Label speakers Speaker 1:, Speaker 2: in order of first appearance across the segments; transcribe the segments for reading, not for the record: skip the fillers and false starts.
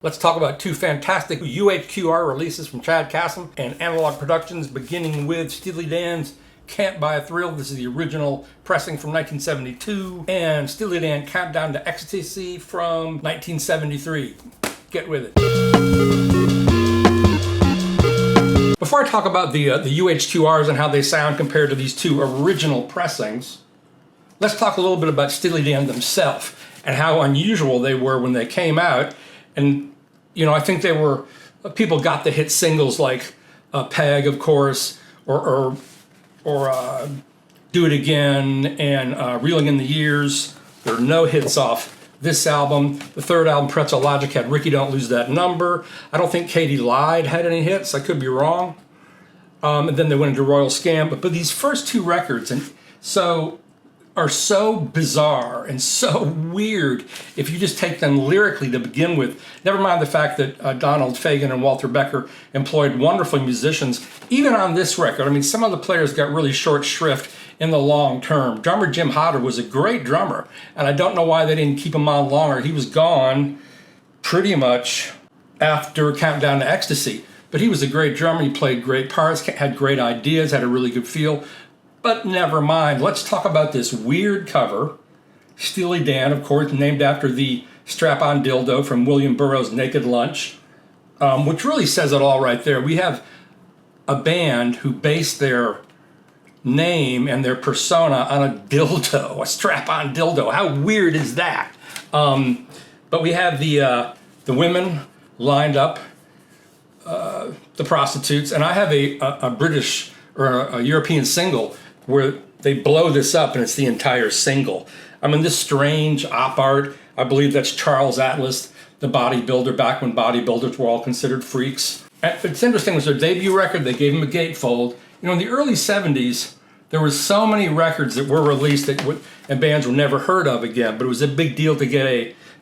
Speaker 1: Let's talk about two fantastic UHQR releases from Chad Kassem and Analog Productions, beginning with Steely Dan's Can't Buy a Thrill. This is the original pressing from 1972, and Steely Dan Countdown to Ecstasy from 1973. Get with it. Before I talk about the UHQRs and how they sound compared to these two original pressings, let's talk a little bit about Steely Dan themselves and how unusual they were when they came out. And, you know, I think they were, people got the hit singles like Peg, of course, or Do It Again, and Reeling in the Years. There are no hits off this album. The third album, Pretzel Logic, had Ricky Don't Lose That Number. I don't think Katie Lied had any hits. I could be wrong. And then they went into Royal Scam. But these first two records are so bizarre and so weird if you just take them lyrically to begin with. Never mind the fact that Donald Fagen and Walter Becker employed wonderful musicians. Even on this record, I mean, some of the players got really short shrift in the long term. Drummer Jim Hodder was a great drummer, and I don't know why they didn't keep him on longer. He was gone pretty much after Countdown to Ecstasy, but he was a great drummer. He played great parts, had great ideas, had a really good feel. But never mind. Let's talk about this weird cover. Steely Dan, of course, named after the strap-on dildo from William Burroughs' Naked Lunch, which really says it all right there. We have a band who based their name and their persona on a dildo, a strap-on dildo. How weird is that? But we have the women lined up, the prostitutes, and I have a British or a European single where they blow this up and it's the entire single. I mean, this strange op art, I believe that's Charles Atlas, the bodybuilder, back when bodybuilders were all considered freaks. And it's interesting, it was their debut record, they gave him a gatefold. You know, in the early 70s, there were so many records that were released and bands were never heard of again, but it was a big deal to get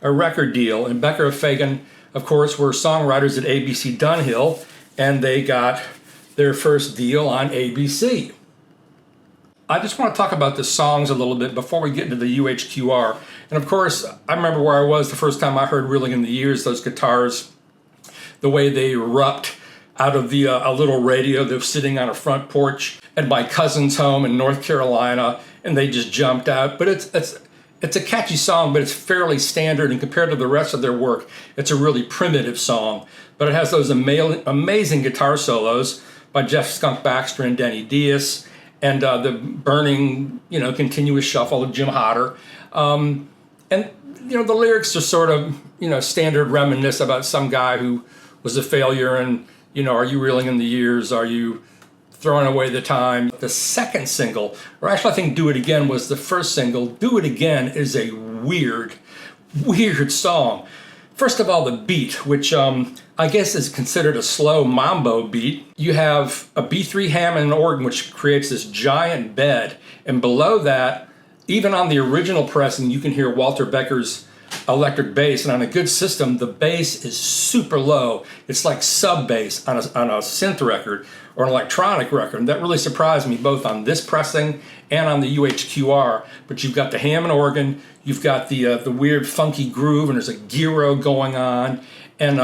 Speaker 1: a record deal. And Becker and Fagen, of course, were songwriters at ABC Dunhill, and they got their first deal on ABC. I just want to talk about the songs a little bit before we get into the UHQR. And of course, I remember where I was the first time I heard Reeling in the Years, those guitars, the way they erupt out of the a little radio that was sitting on a front porch at my cousin's home in North Carolina, and they just jumped out. But it's a catchy song, but it's fairly standard, and compared to the rest of their work, it's a really primitive song. But it has those amazing guitar solos by Jeff Skunk Baxter and Denny Diaz, and the burning, continuous shuffle of Jim Hodder. And, the lyrics are sort of, standard reminisce about some guy who was a failure and, are you reeling in the years? Are you throwing away the time? The second single, or actually I think Do It Again was the first single. Do It Again is a weird song. First of all, the beat, which I guess is considered a slow mambo beat. You have a B3 Hammond organ, which creates this giant bed. And below that, even on the original pressing, you can hear Walter Becker's electric bass. And on a good system, the bass is super low. It's like sub-bass on a synth record or an electronic record. And that really surprised me, both on this pressing and on the UHQR. But you've got the Hammond organ, you've got the weird funky groove, and there's a gyro going on. And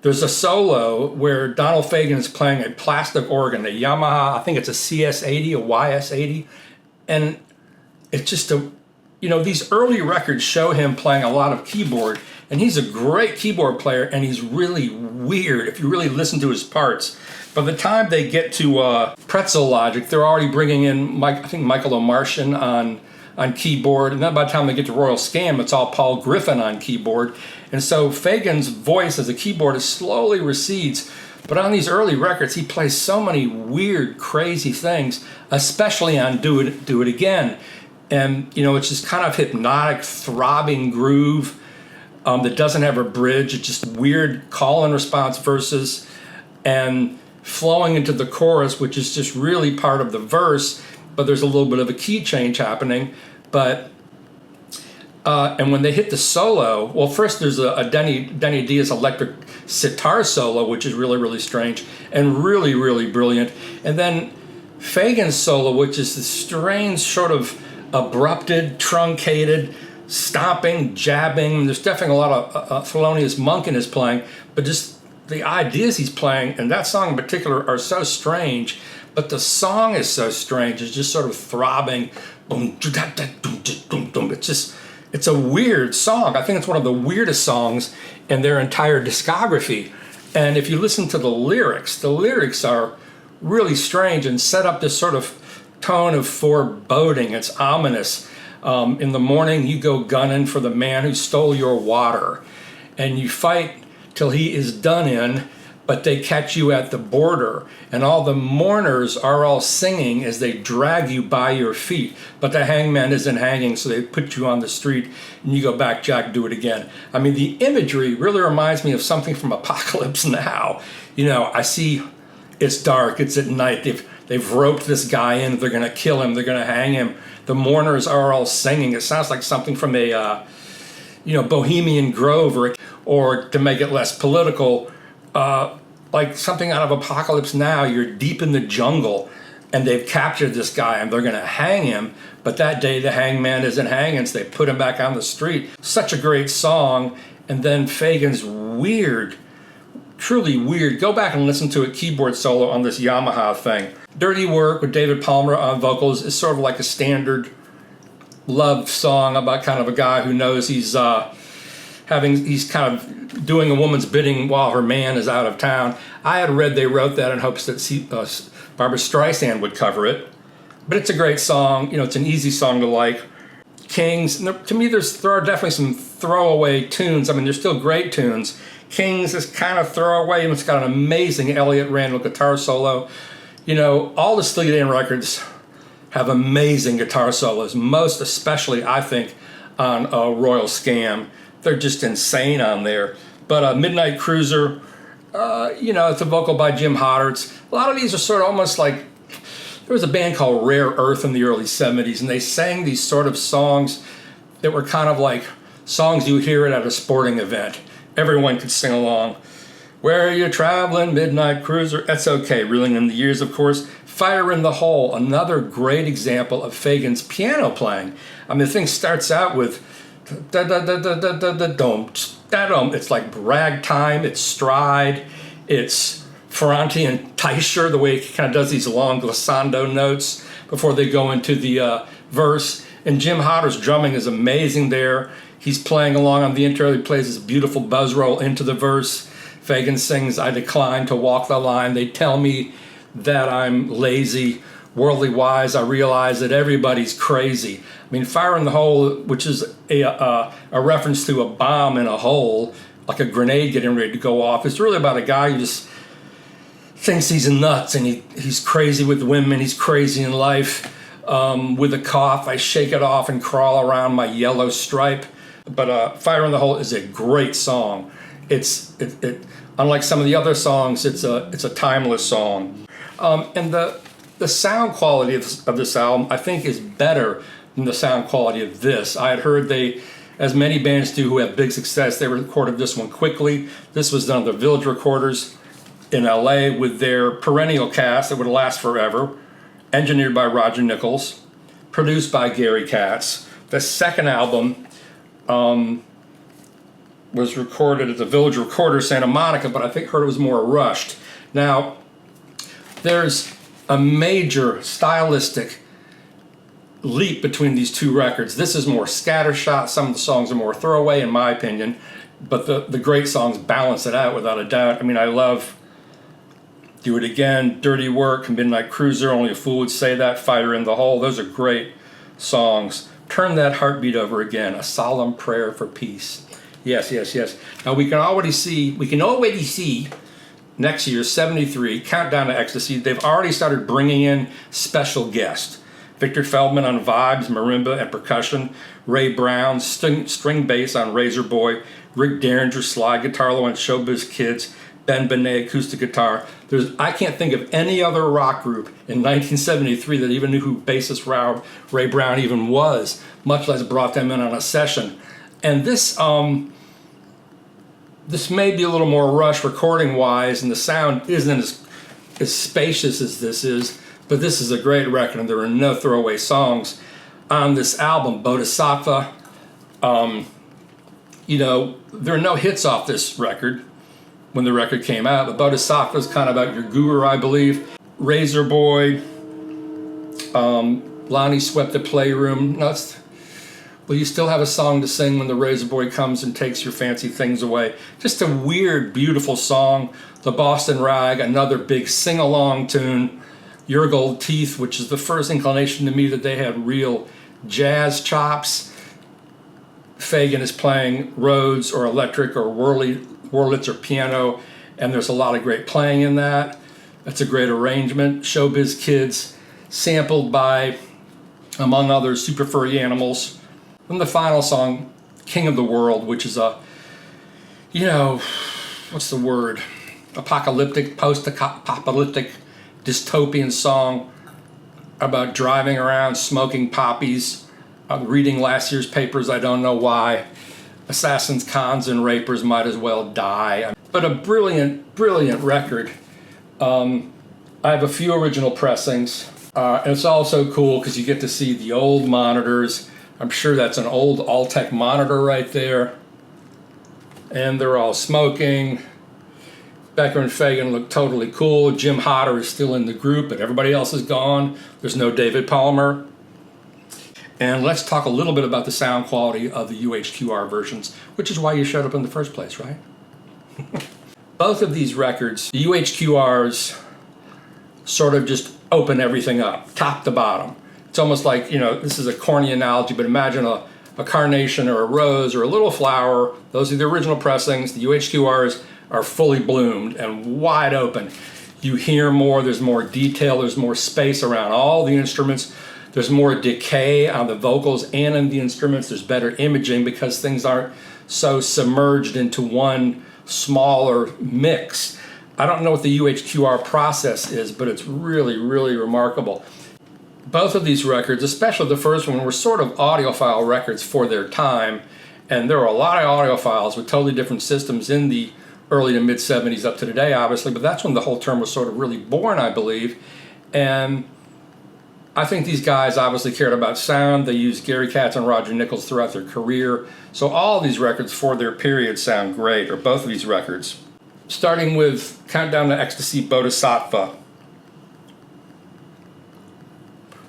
Speaker 1: there's a solo where Donald Fagen is playing a plastic organ, a Yamaha, I think it's a CS80, a YS80. And it's just these early records show him playing a lot of keyboard, and he's a great keyboard player, and he's really weird if you really listen to his parts. By the time they get to Pretzel Logic, they're already bringing in, I think, Michael O'Martian on keyboard, and then by the time they get to Royal Scam, it's all Paul Griffin on keyboard. And so Fagen's voice as a keyboardist slowly recedes, but on these early records, he plays so many weird, crazy things, especially on Do It Again. And, it's just kind of hypnotic, throbbing groove that doesn't have a bridge. It's just weird call and response verses and flowing into the chorus, which is just really part of the verse, but there's a little bit of a key change happening. But and when they hit the solo, well, first there's a Denny Diaz electric sitar solo, which is really, really strange and really, really brilliant. And then Fagen's solo, which is this strange sort of abrupted, truncated, stomping, jabbing. There's definitely a lot of Thelonious Monk in his playing, but just the ideas he's playing, and that song in particular, are so strange. But the song is so strange. It's just sort of throbbing. It's a weird song. I think it's one of the weirdest songs in their entire discography. And if you listen to the lyrics are really strange and set up this sort of tone of foreboding. It's ominous. In the morning, you go gunning for the man who stole your water, and you fight till he is done in, but they catch you at the border, and all the mourners are all singing as they drag you by your feet, but the hangman isn't hanging, so they put you on the street, and you go back, Jack, do it again. I mean, the imagery really reminds me of something from Apocalypse Now. You know, I see it's dark, it's at night, they've roped this guy in, they're gonna kill him, they're gonna hang him. The mourners are all singing. It sounds like something from a, Bohemian Grove, or to make it less political, like something out of Apocalypse Now. You're deep in the jungle, and they've captured this guy, and they're going to hang him. But that day, the hangman isn't hanging, so they put him back on the street. Such a great song. And then Fagen's weird, truly weird. Go back and listen to a keyboard solo on this Yamaha thing. Dirty Work with David Palmer on vocals is sort of like a standard love song about kind of a guy who knows he's kind of doing a woman's bidding while her man is out of town. I had read they wrote that in hopes that Barbra Streisand would cover it. But it's a great song. You know, it's an easy song to like. Kings, to me, there are definitely some throwaway tunes. I mean, they're still great tunes. Kings is kind of throwaway, and it's got an amazing Elliott Randall guitar solo. You know, all the Steely Dan records have amazing guitar solos, most especially, I think, on Royal Scam. They're just insane on there. But Midnight Cruiser, it's a vocal by Jim Hodderts. A lot of these are sort of almost like, there was a band called Rare Earth in the early 70s, and they sang these sort of songs that were kind of like songs you would hear at a sporting event. Everyone could sing along. Where are you traveling, Midnight Cruiser? That's okay, Reeling in the Years, of course. Fire in the Hole, another great example of Fagen's piano playing. I mean, the thing starts out with da-da-da-da-da-da-da-dum. It's like ragtime, it's stride, it's Ferranti and Teicher, the way he kind of does these long glissando notes before they go into the verse. And Jim Hodder's drumming is amazing there. He's playing along on the intro. He plays this beautiful buzz roll into the verse. Fagen sings, I decline to walk the line. They tell me that I'm lazy. Worldly wise, I realize that everybody's crazy. I mean, Fire in the Hole, which is a reference to a bomb in a hole, like a grenade getting ready to go off. It's really about a guy who just thinks he's nuts, and he's crazy with women. He's crazy in life. With a cough, I shake it off and crawl around my yellow stripe. But Fire in the Hole is a great song. It unlike some of the other songs, it's a timeless song. And the sound quality of this album, I think, is better than the sound quality of this. I had heard as many bands do who have big success, they recorded this one quickly. This was done at the Village Recorders in LA with their perennial cast that would last forever. Engineered by Roger Nichols, produced by Gary Katz. The second album was recorded at the Village Recorder Santa Monica, but I heard it was more rushed. Now, there's a major stylistic leap between these two records. This is more scattershot. Some of the songs are more throwaway, in my opinion, but the great songs balance it out without a doubt. I mean, I love Do It Again, Dirty Work, Midnight Cruiser, Only a Fool Would Say That, Fire in the Hole. Those are great songs. Turn That Heartbeat Over Again, A Solemn Prayer for Peace. Yes, yes, yes. Now we can already see next year, 73, Countdown to Ecstasy. They've already started bringing in special guests. Victor Feldman on vibes, marimba, and percussion. Ray Brown, string bass on Razor Boy. Rick Derringer, slide guitar on Showbiz Kids. Ben Benet, acoustic guitar. I can't think of any other rock group in 1973 that even knew who bassist Ray Brown even was, much less brought them in on a session. And this may be a little more rushed recording-wise, and the sound isn't as spacious as this is, but this is a great record, and there are no throwaway songs on this album. Bodhisattva, You know, there are no hits off this record when the record came out, but Bodhisattva's kind of about your guru, I believe. Razor Boy, Lonnie Swept the Playroom. No, will you still have a song to sing when the Razor Boy comes and takes your fancy things away? Just a weird, beautiful song. The Boston Rag, another big sing-along tune. Your Gold Teeth, which is the first inclination to me that they had real jazz chops. Fagan is playing Rhodes or electric or Wurlitz or piano, and there's a lot of great playing in that. That's a great arrangement. Showbiz Kids, sampled by, among others, Super Furry Animals. And the final song, King of the World, which is a, you know, what's the word? Apocalyptic, post-apocalyptic, dystopian song about driving around, smoking poppies, reading last year's papers, I don't know why. Assassins, cons, and rapers might as well die. But a brilliant, brilliant record. I have a few original pressings. And it's also cool because you get to see the old monitors. I'm sure that's an old Altec monitor right there. And they're all smoking. Becker and Fagan look totally cool. Jim Hodder is still in the group, but everybody else is gone. There's no David Palmer. And let's talk a little bit about the sound quality of the UHQR versions, which is why you showed up in the first place, right? Both of these records, the UHQRs sort of just open everything up, top to bottom. It's almost like, you know, this is a corny analogy, but imagine a carnation or a rose or a little flower. Those are the original pressings. The UHQRs are fully bloomed and wide open. You hear more, there's more detail, there's more space around all the instruments. There's more decay on the vocals and in the instruments. There's better imaging because things aren't so submerged into one smaller mix. I don't know what the UHQR process is, but it's really, really remarkable. Both of these records, especially the first one, were sort of audiophile records for their time. And there were a lot of audiophiles with totally different systems in the early to mid 70s up to today, obviously. But that's when the whole term was sort of really born, I believe. And I think these guys obviously cared about sound. They used Gary Katz and Roger Nichols throughout their career. So all these records for their period sound great, or both of these records. Starting with Countdown to Ecstasy, Bodhisattva.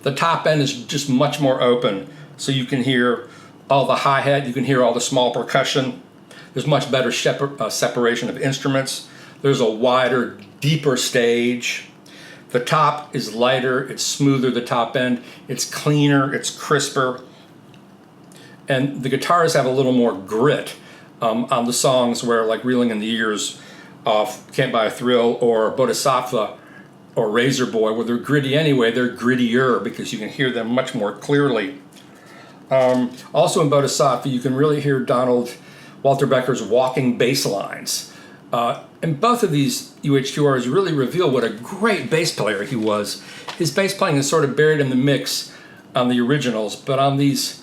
Speaker 1: The top end is just much more open, so you can hear all the hi-hat, you can hear all the small percussion. There's much better separation of instruments. There's a wider, deeper stage. The top is lighter, it's smoother, the top end. It's cleaner, it's crisper. And the guitars have a little more grit on the songs where, like Reeling in the Years off Can't Buy a Thrill or Bodhisattva or Razor Boy, where they're gritty anyway, they're grittier because you can hear them much more clearly. Also in Bodhisattva, you can really hear Walter Becker's walking bass lines. And both of these UHQRs really reveal what a great bass player he was. His bass playing is sort of buried in the mix on the originals, but on these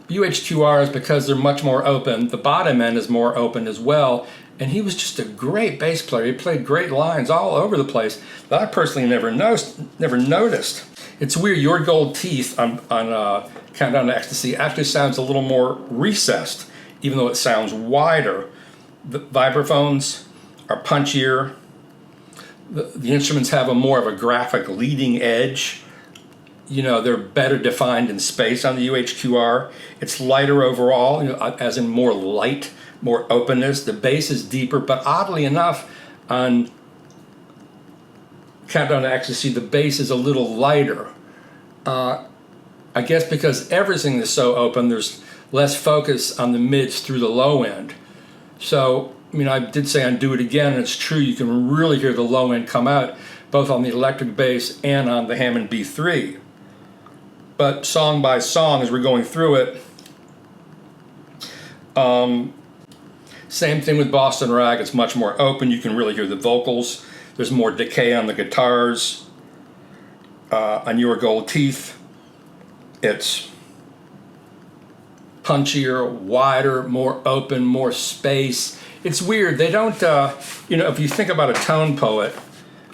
Speaker 1: UHQRs, because they're much more open, the bottom end is more open as well, and he was just a great bass player. He played great lines all over the place that I personally never noticed. It's weird, Your Gold Teeth on Countdown to Ecstasy actually sounds a little more recessed, even though it sounds wider. The vibraphones are punchier. The instruments have more of a graphic leading edge. You know, they're better defined in space on the UHQR. It's lighter overall, you know, as in more light, more openness. The bass is deeper, but oddly enough, on Countdown to Ecstasy, the bass is a little lighter. I guess because everything is so open, there's less focus on the mids through the low end. So, I mean, I did say on Do It Again, and it's true, you can really hear the low end come out, both on the electric bass and on the Hammond B3. But song by song, as we're going through it, same thing with Boston Rag, it's much more open, you can really hear the vocals, there's more decay on the guitars. On Your Gold Teeth, it's punchier, wider, more open, more space. It's weird. They don't, you know, if you think about a tone poet,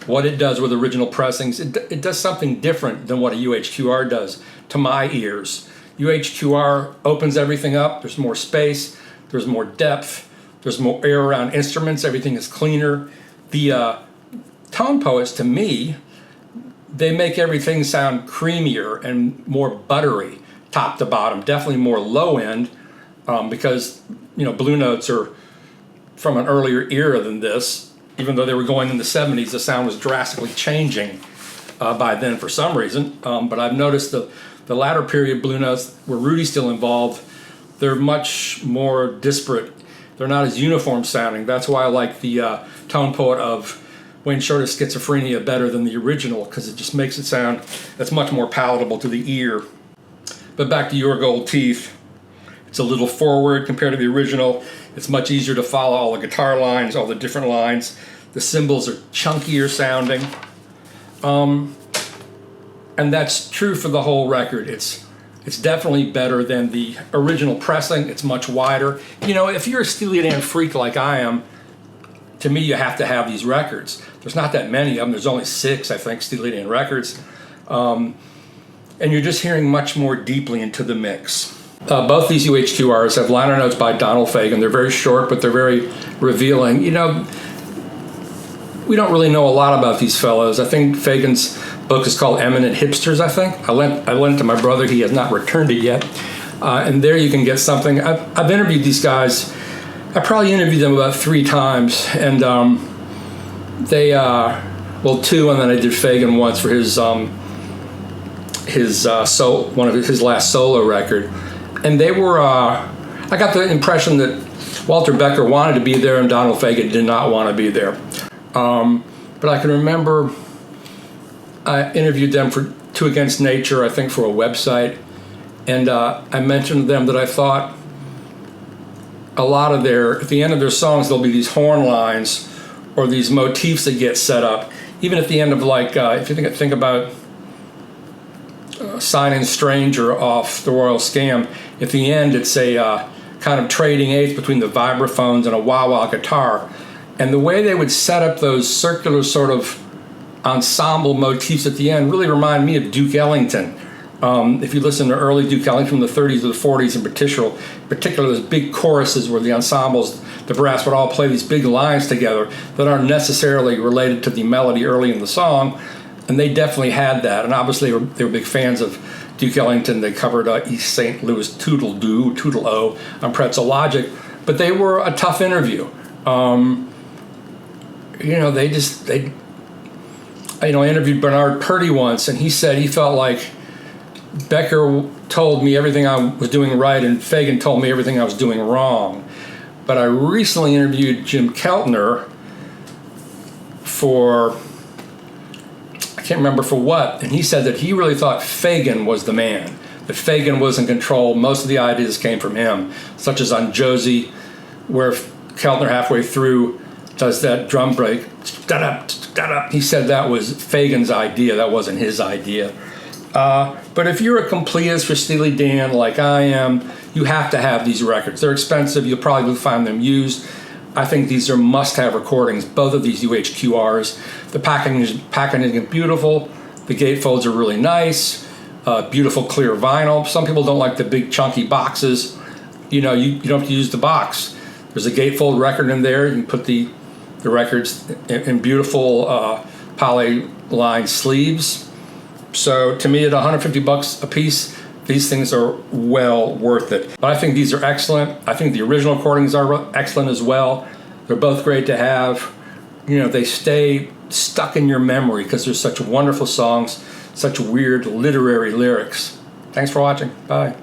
Speaker 1: what it does with original pressings, it does something different than what a UHQR does to my ears. UHQR opens everything up. There's more space. There's more depth. There's more air around instruments. Everything is cleaner. The tone poets, to me, they make everything sound creamier and more buttery, top to bottom. Definitely more low end, because Blue Notes are from an earlier era than this. Even though they were going in the 70s, the sound was drastically changing by then for some reason. But I've noticed the latter period Blue Notes, where Rudy's still involved, they're much more disparate. They're not as uniform sounding. That's why I like the tone poet of Wayne Shorter's Schizophrenia better than the original, because it just makes it sound that's much more palatable to the ear. But back to Your Gold Teeth, it's a little forward compared to the original. It's much easier to follow all the guitar lines, all the different lines. The cymbals are chunkier sounding. And that's true for the whole record. It's definitely better than the original pressing. It's much wider. If you're a Steely Dan freak like I am, to me, you have to have these records. There's not that many of them. There's only 6, I think, Steely Dan records. And you're just hearing much more deeply into the mix. Both these UHQRs have liner notes by Donald Fagen. They're very short, but they're very revealing. We don't really know a lot about these fellows. I think Fagen's book is called Eminent Hipsters, I think. I lent it to my brother. He has not returned it yet. And there you can get something. I've interviewed these guys. I probably interviewed them about 3 times. And they, 2, and then I did Fagen once for his one of his last solo record. And they were, I got the impression that Walter Becker wanted to be there and Donald Fagen did not want to be there. But I can remember I interviewed them for Two Against Nature, I think, for a website. And I mentioned to them that I thought a lot of at the end of their songs, there'll be these horn lines or these motifs that get set up. Even at the end of, like, if you think about Signing Stranger off The Royal Scam, at the end it's a kind of trading eights between the vibraphones and a wah-wah guitar. And the way they would set up those circular sort of ensemble motifs at the end really remind me of Duke Ellington. If you listen to early Duke Ellington from the 30s or the 40s in particular, those big choruses where the ensembles, the brass would all play these big lines together that aren't necessarily related to the melody early in the song. And they definitely had that. And obviously they were big fans of Duke Ellington. They covered East St. Louis Toodle-Doo, Toodle-O on Pretzel Logic. But they were a tough interview. I interviewed Bernard Purdy once, and he said he felt like Becker told me everything I was doing right and Fagen told me everything I was doing wrong. But I recently interviewed Jim Keltner for, I can't remember for what, and he said that he really thought Fagen was the man, that Fagen was in control. Most of the ideas came from him, such as on Josie, where Keltner halfway through does that drum break. He said that was Fagen's idea, that wasn't his idea. But if you're a completist for Steely Dan like I am, you have to have these records. They're expensive, you'll probably find them used. I think these are must-have recordings, both of these UHQRs. The packaging is beautiful, the gatefolds are really nice, beautiful clear vinyl. Some people don't like the big chunky boxes. You don't have to use the box. There's a gatefold record in there. You can put the records in beautiful poly-lined sleeves. So to me, at $150 a piece, these things are well worth it. But I think these are excellent. I think the original recordings are excellent as well. They're both great to have. They stay stuck in your memory because they're such wonderful songs, such weird literary lyrics. Thanks for watching. Bye.